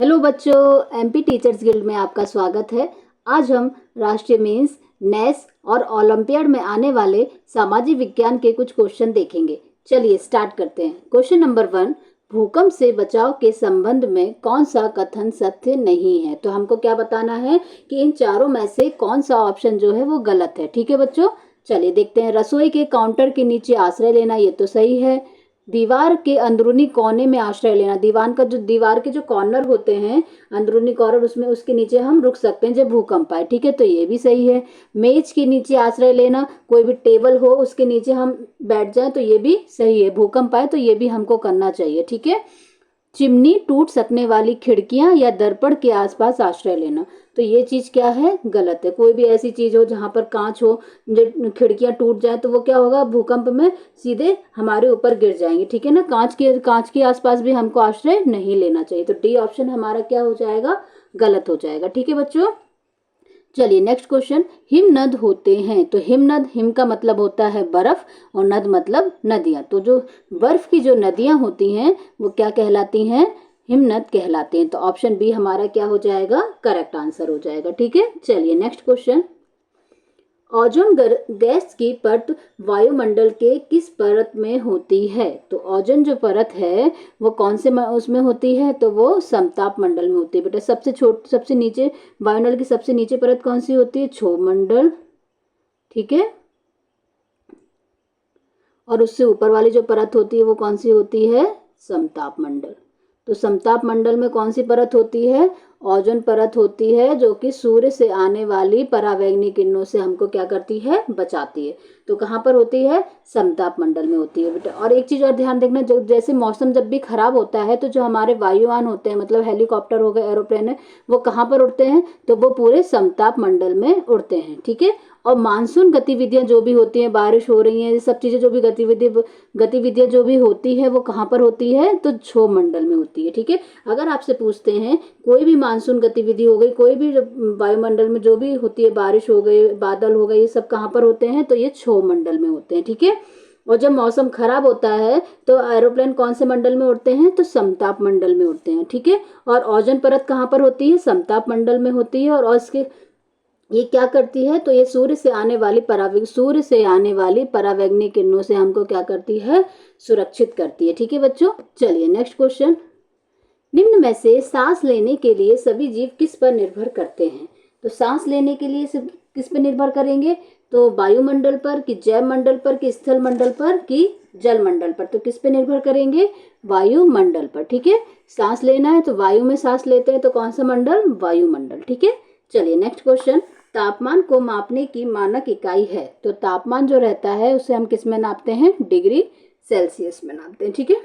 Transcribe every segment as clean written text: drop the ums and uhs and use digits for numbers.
Hello बच्चों, MP teachers guild में आपका स्वागत है। आज हम राष्ट्रीय मेंस, नेस और ओलंपियाड में आने वाले सामाजिक विज्ञान के कुछ क्वेश्चन देखेंगे। चलिए स्टार्ट करते हैं। क्वेश्चन नंबर 1, भूकंप से बचाव के संबंध में कौन सा कथन सत्य नहीं है। तो हमको क्या बताना है कि इन चारों में से कौन सा ऑप्शन जो है वो गलत है। ठीक है बच्चों, चलिए देखते हैं। रसोई के काउंटर के नीचे आश्रय लेना, ये तो सही है। दीवार के अंदरूनी कोने में आश्रय लेना, दीवार के जो कॉर्नर होते हैं, अंदरूनी कॉर्नर, उसमें उसके नीचे हम रुक सकते हैं जब भूकंप आए। ठीक है, तो ये भी सही है। मेज के नीचे आश्रय लेना, कोई भी टेबल हो उसके नीचे हम बैठ जाएं तो ये भी सही है। भूकंप आए तो ये भी हमको करना चाहिए। ठीक है। चिमनी, टूट सकने वाली खिड़कियां या दर्पण के आसपास आश्रय लेना, तो ये चीज क्या है, गलत है। कोई भी ऐसी चीज हो जहां पर कांच हो, जो खिड़कियां टूट जाए तो वो क्या होगा, भूकंप में सीधे हमारे ऊपर गिर जाएंगे। ठीक है ना। कांच के आसपास भी हमको आश्रय नहीं लेना चाहिए। तो डी ऑप्शन हमारा क्या हो जाएगा, गलत हो जाएगा। ठीक है बच्चों, चलिए नेक्स्ट क्वेश्चन। हिमनद होते हैं, तो हिमनद, हिम का मतलब होता है बर्फ और नद मतलब नदियां। तो जो बर्फ की जो नदियां होती हैं वो क्या कहलाती हैं, हिमनद कहलाते हैं। तो ऑप्शन बी हमारा क्या हो जाएगा, करेक्ट आंसर हो जाएगा। ठीक है, चलिए नेक्स्ट क्वेश्चन। ओजोन गैस की परत वायुमंडल के किस परत में होती है। तो ओजोन जो परत है वो कौन से उसमें होती है, तो वो समताप मंडल में होती है। बेटा सबसे नीचे वायुमंडल की सबसे नीचे परत कौन सी होती है, क्षोभ मंडल। ठीक है, और उससे ऊपर वाली जो परत होती है वो कौन सी होती है, समताप मंडल। तो समताप मंडल में कौन सी परत होती है, ओजोन परत होती है, जो कि सूर्य से आने वाली परावैंगनी किरणों से हमको क्या करती है, बचाती है। तो कहाँ पर होती है, समताप मंडल में होती है बेटा। और एक चीज और ध्यान देखना, जो जैसे मौसम जब भी खराब होता है तो जो हमारे वायुयान होते हैं, मतलब हेलीकॉप्टर हो गए, एरोप्लेन है, वो कहाँ पर उड़ते हैं, तो वो पूरे समताप मंडल में उड़ते हैं। ठीक है। और मानसून गतिविधियां जो भी होती हैं, बारिश हो रही है, ये सब चीजें जो भी गतिविधियां जो भी होती है वो कहाँ पर होती है, तो क्षोभ मंडल में होती है। ठीक है। अगर आपसे पूछते हैं कोई भी मानसून गतिविधि हो गई, कोई भी वायुमंडल में जो भी होती है, बारिश हो गई, बादल हो गए, ये सब कहाँ पर होते हैं, तो ये क्षोभ मंडल में होते हैं। ठीक है। और जब मौसम खराब होता है तो एरोप्लेन कौन से मंडल में उड़ते हैं, तो समताप मंडल में उड़ते हैं। ठीक है। और ओजोन परत कहाँ पर होती है, समताप मंडल में होती है। और इसके ये क्या करती है, तो ये सूर्य से आने वाली परावैंगनी किरणों से हमको क्या करती है, सुरक्षित करती है। ठीक है बच्चों, चलिए नेक्स्ट क्वेश्चन। निम्न में से सांस लेने के लिए सभी जीव किस पर निर्भर करते हैं। तो सांस लेने के लिए सब किस पर निर्भर करेंगे, तो वायुमंडल पर, कि जैव मंडल पर, कि स्थल मंडल पर, कि जल मंडल पर। तो किस पे निर्भर करेंगे, वायुमंडल पर। ठीक है। सांस लेना है तो वायु में सांस लेते हैं, तो कौन सा मंडल, वायुमंडल। ठीक है। चलिए नेक्स्ट क्वेश्चन। तापमान को मापने की मानक इकाई है। तो तापमान जो रहता है उसे हम किस में नापते हैं, डिग्री सेल्सियस में नापते हैं। ठीक है।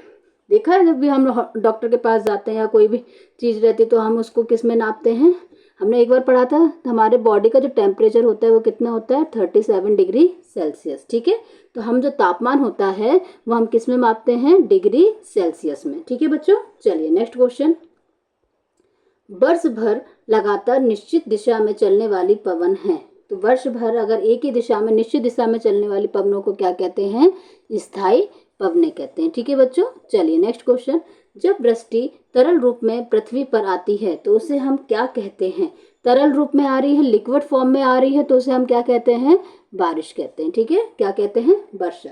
देखा है, जब भी हम डॉक्टर के पास जाते हैं या कोई भी चीज रहती है तो हम उसको किस में नापते हैं, हमने एक बार पढ़ा था, हमारे बॉडी का जो टेम्परेचर होता है वो कितना होता है, 37 डिग्री सेल्सियस। ठीक है। तो हम जो तापमान होता है वो हम किस में मापते हैं, डिग्री सेल्सियस में। ठीक है बच्चों, चलिए नेक्स्ट क्वेश्चन। वर्ष भर लगातार निश्चित दिशा में चलने वाली पवन है। तो वर्ष भर अगर एक ही दिशा में, निश्चित दिशा में चलने वाली पवनों को क्या कहते हैं, स्थायी पवने कहते हैं। ठीक है बच्चों, चलिए नेक्स्ट क्वेश्चन। जब वृष्टि तरल रूप में पृथ्वी पर आती है तो उसे हम क्या कहते हैं, तरल रूप में आ रही है, लिक्विड फॉर्म में आ रही है, तो उसे हम क्या कहते हैं, बारिश कहते हैं। ठीक है, क्या कहते हैं, वर्षा।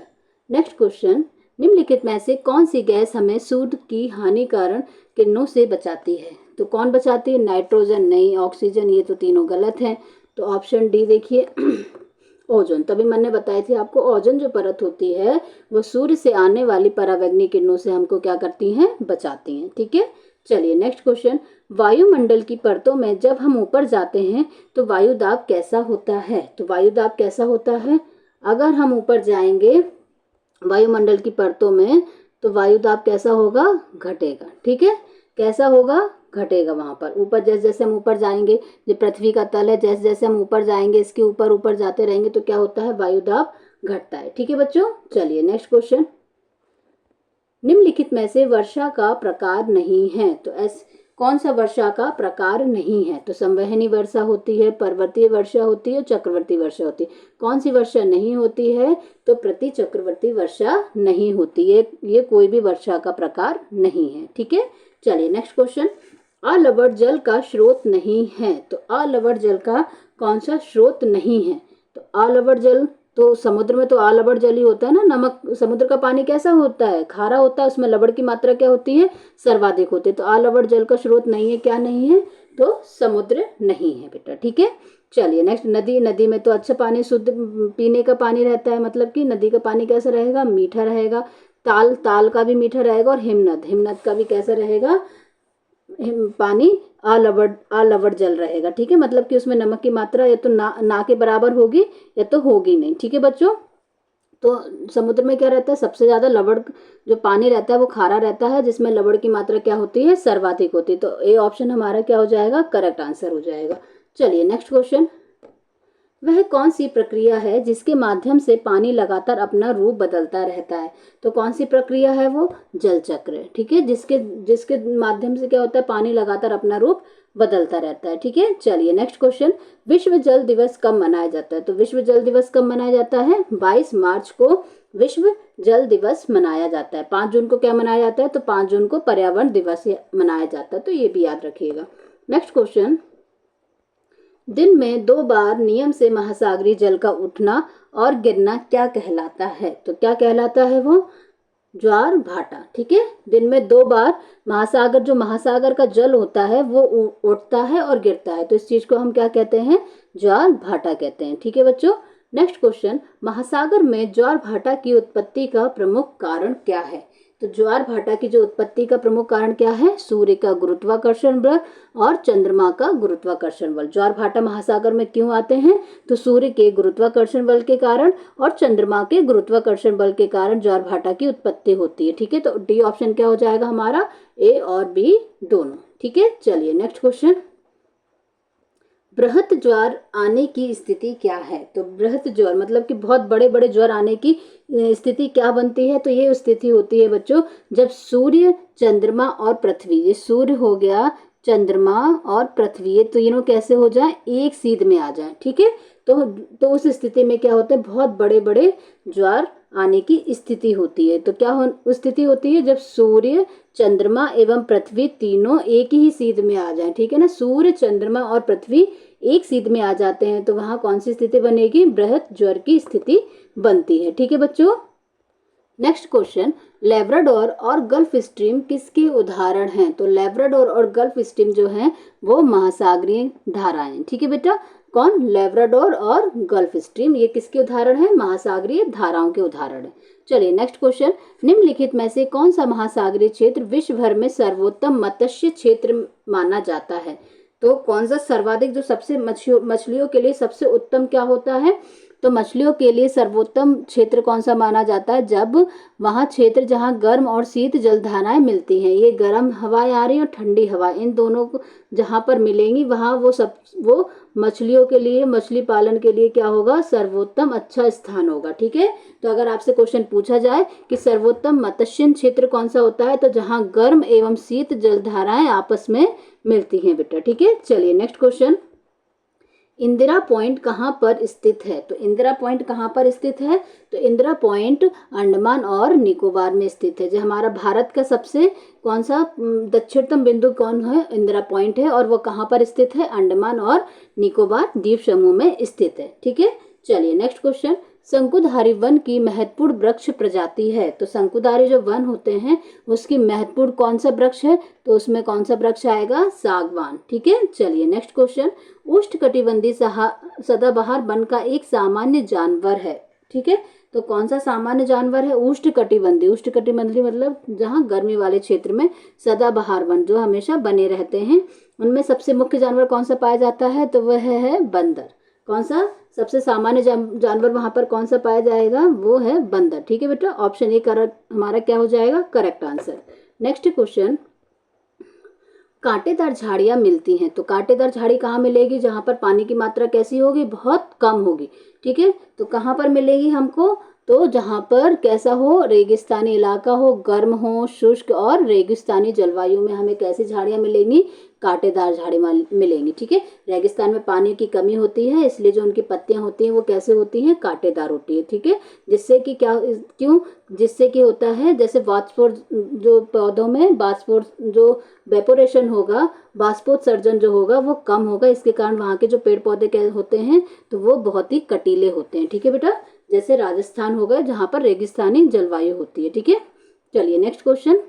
Next question. निम्नलिखित में से कौन सी गैस हमें सूर्य की हानिकारक किरणों से बचाती है। तो कौन बचाती है, नाइट्रोजन नहीं, ऑक्सीजन, ये तो तीनों गलत हैं। तो ऑप्शन डी देखिए ओजोन। तभी मैंने बताई थी आपको, ओजोन जो परत होती है वो सूर्य से आने वाली परावैंगनी किरणों से हमको क्या करती हैं, बचाती हैं। ठीक है। चलिए नेक्स्ट क्वेश्चन। वायुमंडल की परतों में जब हम ऊपर जाते हैं तो वायुदाब कैसा होता है। तो वायुदाब कैसा होता है, अगर हम ऊपर जाएंगे वायुमंडल की परतों में तो वायुदाब कैसा होगा, घटेगा। ठीक है, कैसा होगा, घटेगा। वहां पर ऊपर जैसे जैसे हम ऊपर जाएंगे, जो पृथ्वी का तल है, जैसे जैसे हम ऊपर जाएंगे इसके ऊपर ऊपर जाते रहेंगे तो क्या होता है, वायुदाब घटता है। ठीक है बच्चों, चलिए नेक्स्ट क्वेश्चन। निम्नलिखित में से वर्षा का प्रकार नहीं है। तो कौन सा वर्षा का प्रकार नहीं है, तो संवहनी वर्षा होती है, पर्वतीय वर्षा होती है, चक्रवर्ती वर्षा होती है। कौन सी वर्षा नहीं होती है, तो प्रति चक्रवर्ती वर्षा नहीं होती है। ये कोई भी वर्षा का प्रकार नहीं है। ठीक है, चलिए नेक्स्ट क्वेश्चन। अलवण जल का स्रोत नहीं है। तो अलवण जल का कौन सा स्रोत नहीं है? तो अलवण जल तो समुद्र में तो अलवण जल ही होता है ना। नमक, समुद्र का पानी कैसा होता है? खारा होता है, उसमें लवण की मात्रा क्या होती है? सर्वाधिक होती है। तो अलवण जल का स्रोत नहीं है, क्या नहीं है? तो समुद्र नहीं है बेटा, ठीक है। चलिए नेक्स्ट, नदी। नदी में तो अच्छा पानी, शुद्ध पीने का पानी रहता है, मतलब कि नदी का पानी कैसा रहेगा? मीठा रहेगा। ताल, ताल का भी मीठा रहेगा। और हिमनद, हिमनद का भी कैसा रहेगा? पानी अलवण जल रहेगा, ठीक है। मतलब कि उसमें नमक की मात्रा या तो ना के बराबर होगी या तो होगी नहीं, ठीक है बच्चों। तो समुद्र में क्या रहता है? सबसे ज्यादा लवण जो पानी रहता है वो खारा रहता है, जिसमें लवण की मात्रा क्या होती है? सर्वाधिक होती है। तो ए ऑप्शन हमारा क्या हो जाएगा? करेक्ट आंसर हो जाएगा। चलिए नेक्स्ट क्वेश्चन। वह कौन सी प्रक्रिया है जिसके माध्यम से पानी लगातार अपना रूप बदलता रहता है? तो कौन सी प्रक्रिया है वो? जल चक्र, ठीक है। जिसके जिसके माध्यम से क्या होता है? पानी लगातार अपना रूप बदलता रहता है, ठीक है। चलिए नेक्स्ट क्वेश्चन। विश्व जल दिवस कब मनाया जाता है? तो विश्व जल दिवस कब मनाया जाता है? 22 मार्च को विश्व जल दिवस मनाया जाता है। 5 जून को क्या मनाया जाता है? तो 5 जून को पर्यावरण दिवस मनाया जाता है, तो ये भी याद रखिएगा। Next question. दिन में 2 बार नियम से महासागरीय जल का उठना और गिरना क्या कहलाता है? तो क्या कहलाता है वो? ज्वार भाटा, ठीक है। दिन में 2 बार महासागर, जो महासागर का जल होता है वो उठता है और गिरता है, तो इस चीज को हम क्या कहते हैं? ज्वार भाटा कहते हैं, ठीक है बच्चों। Next question. महासागर में ज्वार भाटा की उत्पत्ति का प्रमुख कारण क्या है? तो ज्वार भाटा की जो उत्पत्ति का प्रमुख कारण क्या है? सूर्य का गुरुत्वाकर्षण बल और चंद्रमा का गुरुत्वाकर्षण बल। ज्वार भाटा महासागर में क्यों आते हैं? तो सूर्य के गुरुत्वाकर्षण बल के कारण और चंद्रमा के गुरुत्वाकर्षण बल के कारण ज्वार भाटा की उत्पत्ति होती है, ठीक है। तो डी ऑप्शन क्या हो जाएगा हमारा? ए और बी दोनों, ठीक है। चलिए नेक्स्ट क्वेश्चन। बृहत ज्वार आने की स्थिति क्या है? तो बृहत ज्वार मतलब कि बहुत बड़े बड़े ज्वार आने की स्थिति क्या बनती है? तो ये स्थिति होती है बच्चों जब सूर्य, चंद्रमा और पृथ्वी, ये सूर्य हो गया, चंद्रमा और पृथ्वी, ये तीनों कैसे हो जाए? एक सीध में आ जाए, ठीक है। तो उस स्थिति में क्या होता है? बहुत बड़े बड़े ज्वार आने की स्थिति होती है। तो क्या स्थिति होती है? जब सूर्य, चंद्रमा एवं पृथ्वी तीनों एक ही सीध में आ जाए, ठीक है ना। सूर्य, चंद्रमा और पृथ्वी एक सीध में आ जाते हैं तो वहां कौन सी स्थिति बनेगी? बृहत ज्वार की स्थिति बनती है, ठीक है बच्चों। Next question. लेब्राडोर और गल्फ स्ट्रीम किसके उदाहरण हैं? तो लेब्राडोर और गल्फ स्ट्रीम जो हैं वो महासागरीय धाराएं, ठीक है बेटा। कौन? लेब्राडोर और गल्फ स्ट्रीम, ये किसके उदाहरण है? महासागरीय धाराओं के उदाहरण है। चलिए नेक्स्ट क्वेश्चन। निम्नलिखित में से कौन सा महासागरीय क्षेत्र विश्व भर में सर्वोत्तम मत्स्य क्षेत्र माना जाता है? तो कौन सा सर्वाधिक, जो सबसे मछलियों के लिए सबसे उत्तम क्या होता है? तो मछलियों के लिए सर्वोत्तम क्षेत्र कौन सा माना जाता है? जब वहाँ क्षेत्र जहाँ गर्म और शीत जलधाराएं मिलती हैं, ये गर्म हवाएं आ रही और ठंडी हवा, इन दोनों को जहाँ पर मिलेंगी वहाँ वो मछलियों के लिए, मछली पालन के लिए क्या होगा? सर्वोत्तम अच्छा स्थान होगा, ठीक है। तो अगर आपसे क्वेश्चन पूछा जाए कि सर्वोत्तम मत्स्य क्षेत्र कौन सा होता है, तो जहाँ गर्म एवं शीत जलधाराएं आपस में मिलती हैं बेटा, ठीक है। चलिए नेक्स्ट क्वेश्चन। इंदिरा पॉइंट कहाँ पर स्थित है? तो इंदिरा पॉइंट कहाँ पर स्थित है? तो इंदिरा पॉइंट अंडमान और निकोबार में स्थित है। जो हमारा भारत का सबसे कौन सा दक्षिणतम बिंदु कौन है? इंदिरा पॉइंट है, और वो कहाँ पर स्थित है? अंडमान और निकोबार द्वीप समूह में स्थित है, ठीक है। चलिए नेक्स्ट क्वेश्चन। शंकुधारी वन की महत्वपूर्ण वृक्ष प्रजाति है? तो शंकुधारी जो वन होते हैं उसकी महत्वपूर्ण कौन सा वृक्ष है? तो उसमें कौन सा वृक्ष आएगा? सागवान, ठीक है। चलिए नेक्स्ट क्वेश्चन। उष्णकटिबंधीय सदाबहार वन का एक सामान्य जानवर है, ठीक है। तो कौन सा सामान्य जानवर है? उष्णकटिबंधीय। उष्णकटिबंधीय मतलब जहाँ गर्मी वाले क्षेत्र में सदाबहार वन जो हमेशा बने रहते हैं, उनमें सबसे मुख्य जानवर कौन सा पाया जाता है? तो वह है बंदर। कौन सा सबसे सामान्य जानवर वहां पर कौन सा पाया जाएगा? वो है बंदर, ठीक है बेटा। ऑप्शन ए हमारा क्या हो जाएगा? Correct answer. Next question. कांटेदार झाड़ियां मिलती हैं, तो कांटेदार झाड़ी कहाँ मिलेगी? जहां पर पानी की मात्रा कैसी होगी? बहुत कम होगी, ठीक है। तो कहाँ पर मिलेगी हमको? तो जहाँ पर कैसा हो, रेगिस्तानी इलाका हो, गर्म हो, शुष्क और रेगिस्तानी जलवायु में हमें कैसी झाड़ियाँ मिलेंगी, कांटेदार झाड़ियाँ मिलेंगी। ठीक है, रेगिस्तान में पानी की कमी होती है, इसलिए जो उनकी पत्तियां होती हैं वो कैसे होती हैं, कांटेदार होती है। ठीक है, जिससे कि क्या, क्यों, जिससे कि होता है जैसे वाष्पोर, जो पौधों में वाष्पोर जो वेपोरेशन होगा, बाष्पोत्सर्जन जो होगा वो कम होगा, इसके कारण वहाँ के जो पेड़ पौधे क्या होते हैं, तो वो बहुत ही कटीले होते हैं। ठीक है बेटा, जैसे राजस्थान हो गया जहाँ पर रेगिस्तानी जलवायु होती है। ठीक है, चलिए नेक्स्ट क्वेश्चन,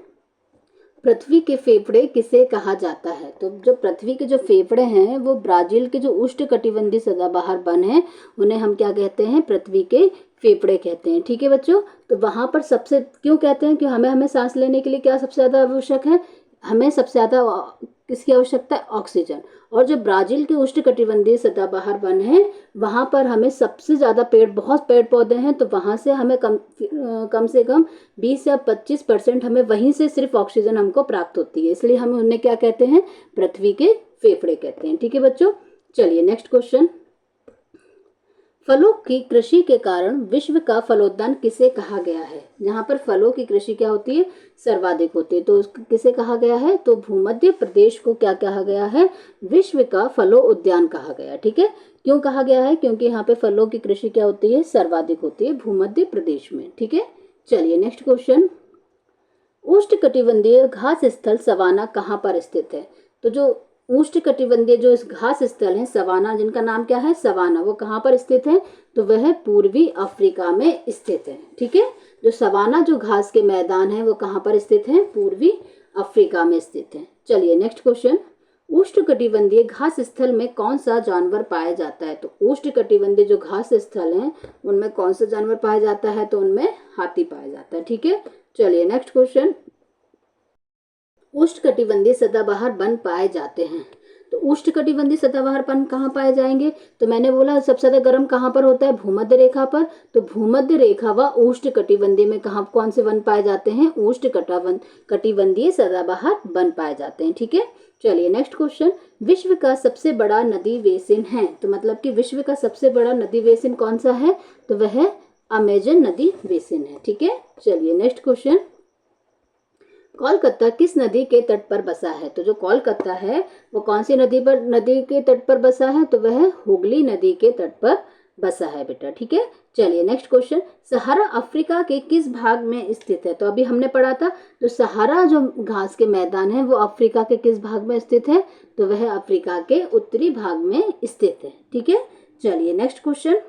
पृथ्वी के फेफड़े किसे कहा जाता है? तो जो पृथ्वी के जो फेफड़े हैं वो ब्राजील के जो उष्णकटिबंधीय सदाबहार वन है उन्हें हम क्या कहते हैं, पृथ्वी के फेफड़े कहते हैं। ठीक है बच्चों, तो वहां पर सबसे क्यों कहते हैं कि हमें सांस लेने के लिए क्या सबसे ज्यादा आवश्यक है, हमें सबसे ज्यादा किसकी आवश्यकता है, ऑक्सीजन। और जो ब्राजील के उष्णकटिबंधीय सदाबहार वन है वहां पर हमें सबसे ज्यादा बहुत पेड़ पौधे हैं, तो वहां से हमें कम से कम 20 या 25% हमें वहीं से सिर्फ ऑक्सीजन हमको प्राप्त होती है, इसलिए हम उन्हें क्या कहते हैं, पृथ्वी के फेफड़े कहते हैं। ठीक है बच्चों, चलिए नेक्स्ट क्वेश्चन, फलों की कृषि के कारण विश्व का फलोद्यान किसे कहा गया है? जहाँ पर फलों की कृषि क्या होती है, सर्वाधिक होती है, तो उसको किसे कहा गया है, तो भूमध्य प्रदेश को क्या कहा गया है, विश्व का फलों उद्यान कहा गया। ठीक है, क्यों कहा गया है, क्योंकि यहाँ पे फलों की कृषि क्या होती है, सर्वाधिक होती है भूमध्य प्रदेश में। ठीक है, चलिए नेक्स्ट क्वेश्चन, उष्णकटिबंधीय घास स्थल सवाना कहाँ पर स्थित है? तो जो उष्णकटिबंधीय जो इस घास स्थल है सवाना, जिनका नाम क्या है, सवाना, वो कहाँ पर स्थित है, तो वह पूर्वी अफ्रीका में स्थित है। ठीक है, जो सवाना जो घास के मैदान है वो कहाँ पर स्थित है, पूर्वी अफ्रीका में स्थित है। चलिए नेक्स्ट क्वेश्चन, उष्णकटिबंधीय घास स्थल में कौन सा जानवर पाया जाता है? तो उष्णकटिबंधीय जो घास स्थल है उनमें कौन सा जानवर पाया जाता है, तो उनमें हाथी पाया जाता है। ठीक है, चलिए नेक्स्ट क्वेश्चन, उष्णकटिबंधीय सदाबहार वन पाए जाते हैं, तो उष्णकटिबंधीय सदाबहार वन कहाँ पाए जाएंगे, तो मैंने बोला सबसे ज्यादा गर्म कहाँ पर होता है, भूमध्य रेखा पर, तो भूमध्य रेखा व उष्णकटिबंधीय में कहाँ कौन से वन पाए जाते हैं, उष्णकटिबंधीय सदाबहार वन पाए जाते हैं। ठीक है, चलिए नेक्स्ट क्वेश्चन, विश्व का सबसे बड़ा नदी बेसिन है, तो मतलब कि विश्व का सबसे बड़ा नदी बेसिन कौन सा है, तो वह अमेजन नदी बेसिन है। ठीक है, चलिए नेक्स्ट क्वेश्चन, कोलकाता किस नदी के तट पर बसा है? तो जो कोलकाता है वो कौन सी नदी के तट पर बसा है, तो वह हुगली नदी के तट पर बसा है बेटा। ठीक है, चलिए नेक्स्ट क्वेश्चन, सहारा अफ्रीका के किस भाग में स्थित है? तो अभी हमने पढ़ा था, तो सहारा जो घास के मैदान है वो अफ्रीका के किस भाग में स्थित है, तो वह अफ्रीका के उत्तरी भाग में स्थित है। ठीक है, चलिए नेक्स्ट क्वेश्चन,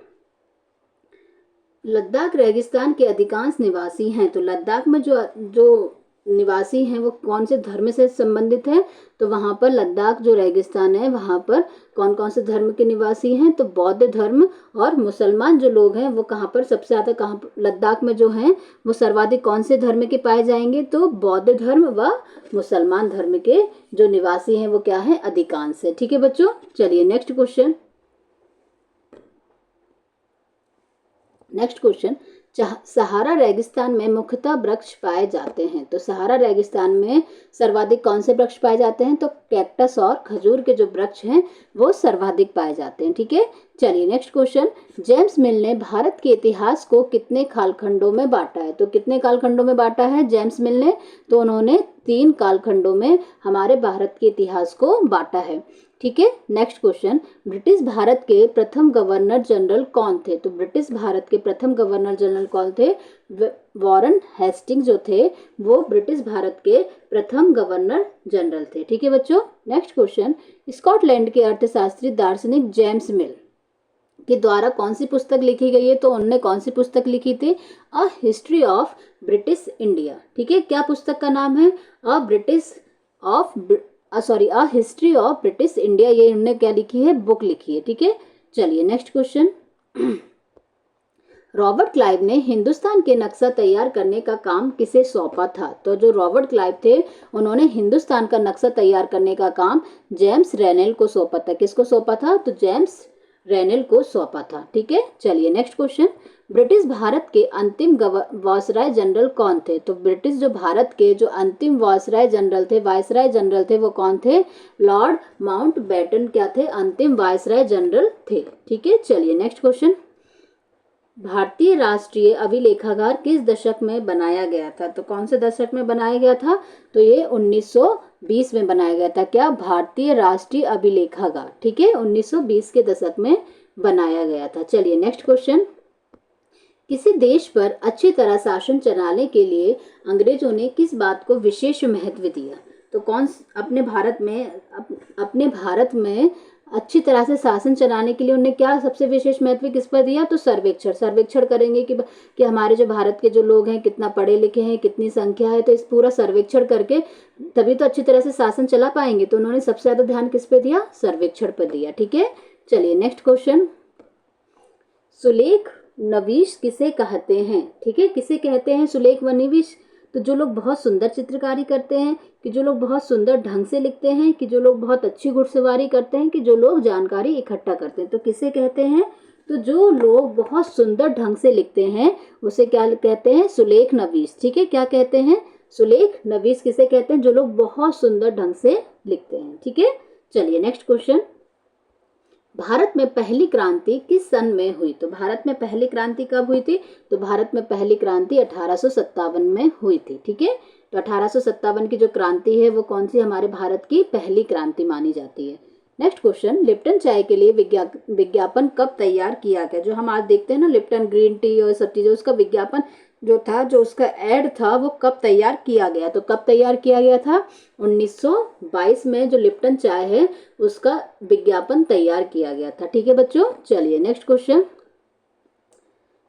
लद्दाख रेगिस्तान के अधिकांश निवासी हैं, तो लद्दाख में जो निवासी हैं वो कौन से धर्म से संबंधित है, तो वहां पर लद्दाख जो रेगिस्तान है वहां पर कौन कौन से धर्म के निवासी हैं, तो बौद्ध धर्म और मुसलमान जो लोग हैं वो कहाँ पर सबसे ज्यादा, कहाँ लद्दाख में जो हैं वो सर्वाधिक कौन से धर्म के पाए जाएंगे, तो बौद्ध धर्म व मुसलमान धर्म के जो निवासी हैं वो क्या है, अधिकांश है। ठीक है बच्चों, चलिए नेक्स्ट क्वेश्चन, सहारा रेगिस्तान में मुख्यतः वृक्ष पाए जाते हैं, तो सहारा रेगिस्तान में सर्वाधिक कौन से वृक्ष पाए जाते हैं, तो कैक्टस और खजूर के जो वृक्ष हैं वो सर्वाधिक पाए जाते हैं। ठीक है, चलिए नेक्स्ट क्वेश्चन, जेम्स मिल ने भारत के इतिहास को कितने कालखंडों में बांटा है? तो कितने कालखंडों में बांटा है जेम्स मिल ने? तो उन्होंने 3 कालखंडों में हमारे भारत के इतिहास को बांटा है। ठीक है, नेक्स्ट क्वेश्चन, ब्रिटिश भारत के प्रथम गवर्नर जनरल कौन थे? तो ब्रिटिश भारत के प्रथम गवर्नर जनरल कौन थे? वॉरेन हेस्टिंग्स जो थे वो ब्रिटिश भारत के प्रथम गवर्नर जनरल थे। ठीक है बच्चों, नेक्स्ट क्वेश्चन, स्कॉटलैंड के अर्थशास्त्री दार्शनिक जेम्स मिल के द्वारा कौन सी पुस्तक लिखी गई है? तो उन्होंने कौन सी पुस्तक लिखी थी? A history of British India. ठीक है, क्या पुस्तक का नाम है? A history of British India, ये उन्होंने क्या लिखी है, बुक लिखी है। ठीक है, चलिए नेक्स्ट क्वेश्चन, रॉबर्ट क्लाइव ने हिंदुस्तान के नक्शा तैयार करने का काम किसे सौंपा था? तो जो रॉबर्ट क्लाइव थे उन्होंने हिंदुस्तान का नक्शा तैयार करने का काम जेम्स रेनेल को सौंपा था। किसको सौंपा था? तो जेम्स रेनेल को सौंपा था। ठीक है, चलिए नेक्स्ट क्वेश्चन, ब्रिटिश भारत के अंतिम वायसराय जनरल कौन थे? तो ब्रिटिश जो भारत के जो अंतिम वायसराय जनरल थे वो कौन थे? लॉर्ड माउंटबेटन क्या थे? अंतिम वायसराय जनरल थे। ठीक है, चलिए नेक्स्ट क्वेश्चन, भारतीय राष्ट्रीय अभिलेखागार किस दशक में बनाया गया था? तो कौन से दशक में बनाया गया था? तो ये 1920 में बनाया गया था। क्या? भारतीय राष्ट्रीय अभिलेखागार। ठीक है, 1920 के दशक में बनाया गया था। चलिए नेक्स्ट क्वेश्चन। किसी देश पर अच्छी तरह शासन चलाने के लिए अंग्रेजों ने किस बात को विशेष महत्व दिया? तो अपने भारत में अच्छी तरह से शासन चलाने के लिए उन्होंने क्या सबसे विशेष महत्व किस पर दिया? तो सर्वेक्षण करेंगे कि हमारे जो भारत के जो लोग हैं कितना पढ़े लिखे हैं, कितनी संख्या है, तो इस पूरा सर्वेक्षण करके तभी तो अच्छी तरह से शासन चला पाएंगे। तो उन्होंने सबसे ज्यादा ध्यान किस पे दिया? सर्वेक्षण पर दिया। ठीक है, चलिए नेक्स्ट क्वेश्चन। सुलेख नवीश किसे कहते हैं? ठीक है, किसे कहते हैं सुलेख व नवीश? तो जो लोग बहुत सुंदर चित्रकारी करते हैं, कि जो लोग बहुत सुंदर ढंग से लिखते हैं, कि जो लोग बहुत अच्छी घुड़सवारी करते हैं, कि जो लोग जानकारी इकट्ठा करते हैं। तो किसे कहते हैं? तो जो लोग बहुत सुंदर ढंग से लिखते हैं उसे क्या कहते हैं? सुलेख नवीश। ठीक है, क्या कहते हैं? सुलेख नवीश किसे कहते हैं? जो लोग बहुत सुंदर ढंग से लिखते हैं। ठीक है, चलिए नेक्स्ट क्वेश्चन। भारत में पहली क्रांति किस सन में हुई? तो भारत में पहली क्रांति कब हुई थी? तो भारत में पहली क्रांति 1857 में हुई थी। ठीक है, तो 1857 की जो क्रांति है वो कौन सी हमारे भारत की पहली क्रांति मानी जाती है। Next question. लिप्टन चाय के लिए विज्ञापन कब तैयार किया गया? जो हम आज देखते हैं ना लिप्टन ग्रीन टी और सब चीजें, उसका विज्ञापन जो था, जो उसका एड था, वो कब तैयार किया गया? तो कब तैयार किया गया था? 1922 में जो लिप्टन चाय है उसका विज्ञापन तैयार किया गया था। ठीक है बच्चों, चलिए नेक्स्ट क्वेश्चन।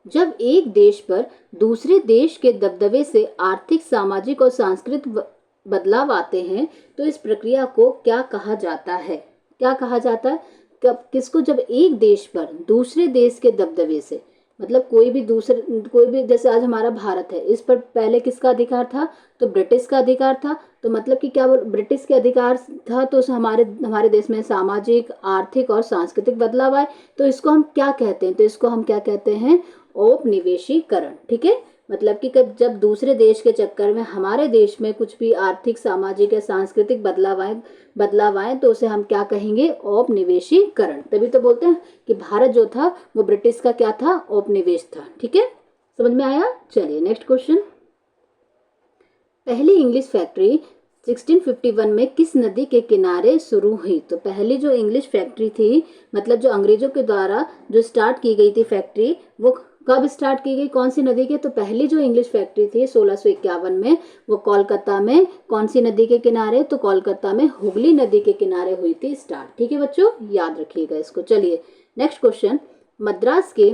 जब एक देश पर दूसरे देश के दबदबे से आर्थिक, सामाजिक और सांस्कृतिक बदलाव आते हैं तो इस प्रक्रिया को क्या कहा जाता है? क्या कहा जाता है? कब, किसको? जब एक देश पर दूसरे देश के दबदबे से, मतलब कोई भी, जैसे आज हमारा भारत है, इस पर पहले किसका अधिकार था? तो ब्रिटिश का अधिकार था। तो मतलब कि क्या ब्रिटिश के अधिकार था, तो हमारे देश में सामाजिक, आर्थिक और सांस्कृतिक बदलाव आए। तो इसको हम क्या कहते हैं? तो इसको हम क्या कहते हैं? औपनिवेशीकरण। ठीक है, मतलब कि जब दूसरे देश के चक्कर में हमारे देश में कुछ भी आर्थिक, सामाजिक या सांस्कृतिक बदलाव आए तो उसे हम क्या कहेंगे? औपनिवेशीकरण। तभी तो बोलते हैं कि भारत जो था वो ब्रिटिश का क्या था? औपनिवेश था। ठीक है, समझ में आया? चलिए नेक्स्ट क्वेश्चन। पहली इंग्लिश फैक्ट्री 1651 में किस नदी के किनारे शुरू हुई? तो पहली जो इंग्लिश फैक्ट्री थी, मतलब जो अंग्रेजों के द्वारा जो स्टार्ट की गई थी फैक्ट्री, वो कब स्टार्ट की गई? कौन सी नदी के? तो पहली जो इंग्लिश फैक्ट्री थी 1651 में, वो कोलकाता में कौन सी नदी के किनारे? तो कोलकाता में हुगली नदी के किनारे हुई थी स्टार्ट। ठीक है बच्चों, याद रखिएगा इसको। चलिए नेक्स्ट क्वेश्चन। मद्रास के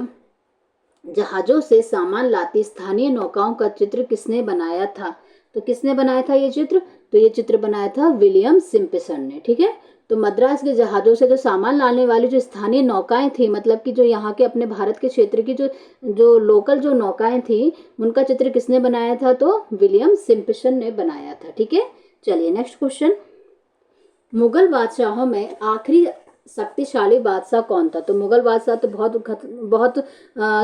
जहाजों से सामान लाती स्थानीय नौकाओं का चित्र किसने बनाया था? तो किसने बनाया था ये चित्र? तो ये चित्र बनाया था विलियम सिम्पसन ने। ठीक है, तो मद्रास के जहाजों से जो सामान लाने वाली जो स्थानीय नौकाएं थी, मतलब कि जो यहाँ के अपने भारत के क्षेत्र की जो लोकल जो नौकाएं थी, उनका चित्र किसने बनाया था? तो विलियम सिम्पसन ने बनाया था। ठीक है, चलिए नेक्स्ट क्वेश्चन। मुगल बादशाहों में आखिरी शक्तिशाली बादशाह कौन था? तो मुगल बादशाह तो बहुत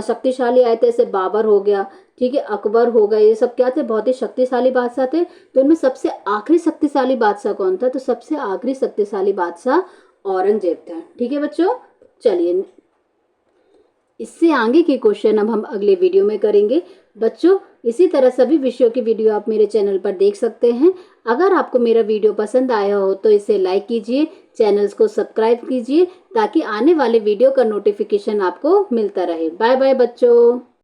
शक्तिशाली आए थे, जैसे बाबर हो गया, ठीक है, अकबर हो गए, ये सब क्या थे? बहुत ही शक्तिशाली बादशाह थे। तो इनमें सबसे आखिरी शक्तिशाली बादशाह कौन था? तो सबसे आखिरी शक्तिशाली बादशाह औरंगजेब था। ठीक है बच्चों, चलिए इससे आगे के क्वेश्चन अब हम अगले वीडियो में करेंगे। बच्चों इसी तरह सभी विषयों की वीडियो आप मेरे चैनल पर देख सकते हैं। अगर आपको मेरा वीडियो पसंद आया हो तो इसे लाइक कीजिए, चैनल्स को सब्सक्राइब कीजिए, ताकि आने वाले वीडियो का नोटिफिकेशन आपको मिलता रहे। बाय बाय बच्चों।